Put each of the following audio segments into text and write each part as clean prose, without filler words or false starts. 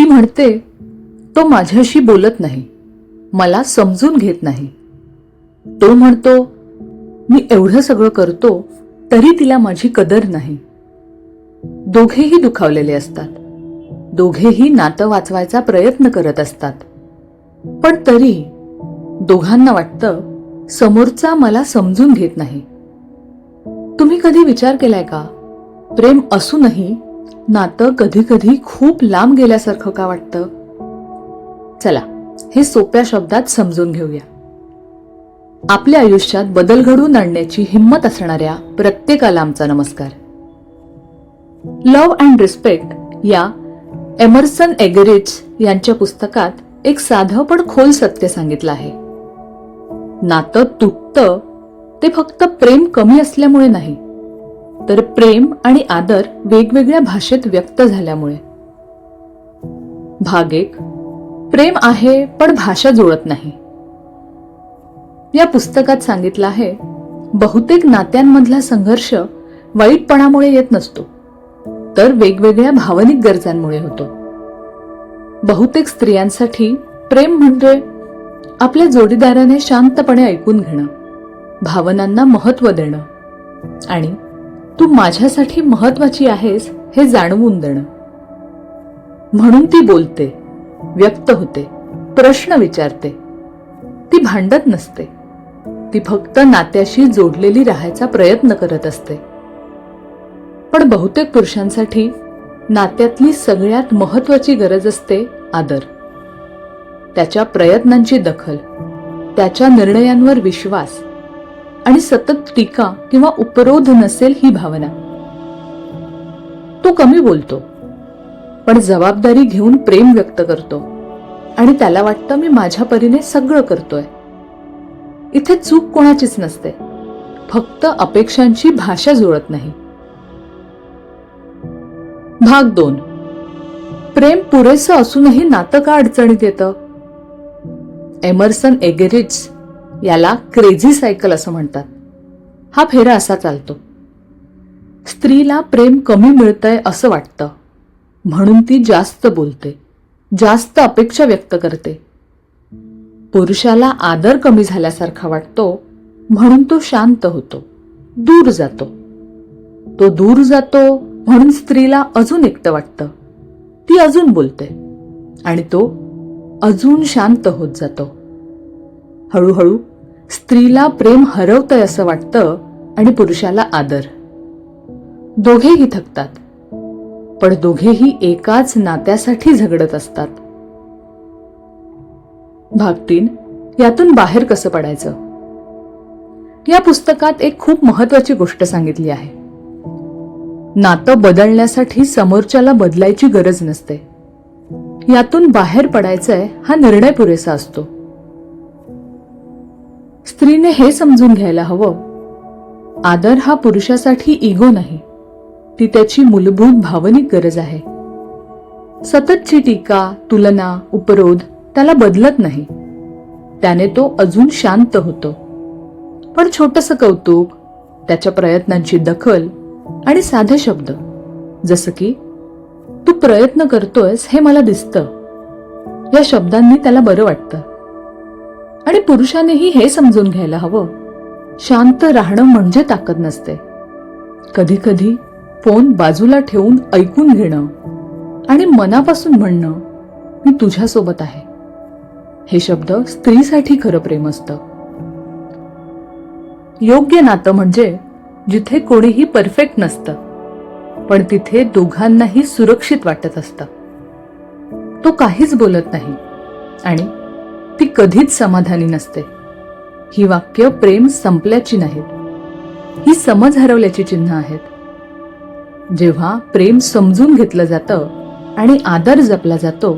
ती म्हणते, तो माझ्याशी बोलत नाही, मला समजून घेत नाही. तो म्हणतो, मी एवढं सगळं करतो तरी तिला माझी कदर नाही. दोघेही दुखावलेले असतात. दोघेही नातं वाचवायचा प्रयत्न करत असतात. पण तरी दोघांना वाटतं, समोरचा मला समजून घेत नाही. तुम्ही कधी विचार केलाय का, प्रेम असूनही नातं कधी कधी खूप लांब गेल्यासारखं का वाटतं? चला, हे सोप्या शब्दात समजून घेऊया. आपल्या आयुष्यात बदल घडवून आणण्याची हिंमत असणाऱ्या प्रत्येकाला आमचा नमस्कार. लव्ह अँड रिस्पेक्ट या एमर्सन एगेरिट्स यांच्या पुस्तकात एक साधं पण खोल सत्य सांगितलं आहे. नातं तुटतं ते फक्त प्रेम कमी असल्यामुळे नाही, तर प्रेम आणि आदर वेगवेगळ्या भाषेत व्यक्त झाल्यामुळे. भाग 1, प्रेम आहे पण भाषा जुळत नाही. या पुस्तकात सांगितलं आहे, बहुतेक नात्यांमधला संघर्ष वाईटपणामुळे येत नसतो, तर वेगवेगळ्या भावनिक गरजांमुळे होतो. बहुतेक स्त्रियांसाठी प्रेम म्हणजे आपल्या जोडीदाराने शांतपणे ऐकून घेणं, भावनांना महत्त्व देणं आणि तू माझ्यासाठी महत्वाची आहेस हे जाणवून देणं. म्हणून ती बोलते, व्यक्त होते, प्रश्न विचारते. ती भांडत नसते, ती फक्त नात्याशी जोडलेली राहायचा प्रयत्न करत असते. पण बहुतेक पुरुषांसाठी नात्यातली सगळ्यात महत्वाची गरज असते आदर. त्याच्या प्रयत्नांची दखल, त्याच्या निर्णयांवर विश्वास आणि सतत टीका किंवा उपरोध नसेल ही भावना. तो कमी बोलतो, पण जबाबदारी घेऊन प्रेम व्यक्त करतो आणि त्याला वाटतं मी माझ्या परीने सगळं करतोय. इथे चूक कोणाचीच नसते, फक्त अपेक्षांची भाषा जुळत नाही. भाग 2, प्रेम पुरेसं असूनही नातं का अडचणीत येतं? एमर्सन एगेरिट्स याला क्रेझी सायकल असं म्हणतात. हा फेरा असा चालतो. स्त्रीला प्रेम कमी मिळतंय असं वाटतं, म्हणून ती जास्त बोलते, जास्त अपेक्षा व्यक्त करते. पुरुषाला आदर कमी झाल्यासारखा वाटतो, म्हणून तो शांत होतो, दूर जातो. तो दूर जातो म्हणून स्त्रीला अजून एकटं वाटतं. ती अजून बोलते आणि तो अजून शांत होत जातो. हळूहळू स्त्रीला प्रेम हरवतंय असं वाटतं आणि पुरुषाला आदर. दोघेही थकतात, पण दोघेही एकाच नात्यासाठी झगडत असतात. भाग 3, यातून बाहेर कसं पडायचं? या पुस्तकात एक खूप महत्वाची गोष्ट सांगितली आहे. नातं बदलण्यासाठी समोरच्याला बदलायची गरज नसते. यातून बाहेर पडायचंय हा निर्णय पुरेसा असतो. स्त्रीने हे समजून घ्यायला हवं, आदर हा पुरुषासाठी इगो नाही, ती त्याची मूलभूत भावनिक गरज आहे. सततची टीका, तुलना, उपरोध त्याला बदलत नाही. त्याने तो अजून शांत होतो. पण छोटंसं कौतुक, त्याच्या प्रयत्नांची दखल आणि साधे शब्द जसं की तू प्रयत्न करतोयस हे मला दिसतं, या शब्दांनी त्याला बरं वाटतं. आणि पुरुषानेही हे समजून घ्यायला हवं, शांत राहणं म्हणजे ताकद नसते. कधी कधी फोन बाजूला ठेवून ऐकून घेणं आणि मनापासून म्हणणं मी तुझ्यासोबत आहे, हे शब्द स्त्रीसाठी खरं प्रेम असतं. योग्य नातं म्हणजे जिथे कोणीही परफेक्ट नसतं, पण तिथे दोघांनाही सुरक्षित वाटत असतं. तो काहीच बोलत नाही आणि ती कधीच समाधानी नसते. ही वाक्य प्रेम संपल्याची नाहीत, ही समज हरवल्याची चिन्ह आहेत. जेव्हा प्रेम समजून घेतलं जातं आणि आदर जपला जातो,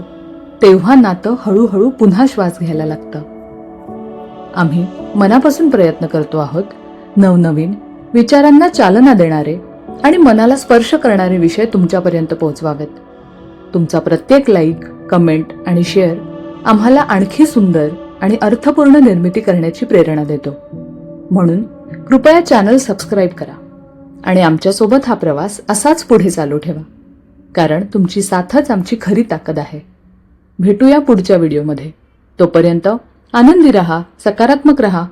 तेव्हा नातं हळूहळू पुन्हा श्वास घ्यायला लागतं. आम्ही मनापासून प्रयत्न करतो आहोत नवनवीन विचारांना चालना देणारे आणि मनाला स्पर्श करणारे विषय तुमच्यापर्यंत पोहोचवावेत. तुमचा प्रत्येक लाईक, कमेंट आणि शेअर आम्हाला आणखी सुंदर आणि अर्थपूर्ण निर्मिती करण्याची प्रेरणा देतो. म्हणून कृपया चॅनल सबस्क्राईब करा आणि आमच्यासोबत हा प्रवास असाच पुढे चालू ठेवा, कारण तुमची साथच आमची खरी ताकद आहे. भेटूया पुढच्या व्हिडिओमध्ये. तोपर्यंत आनंदी रहा, सकारात्मक रहा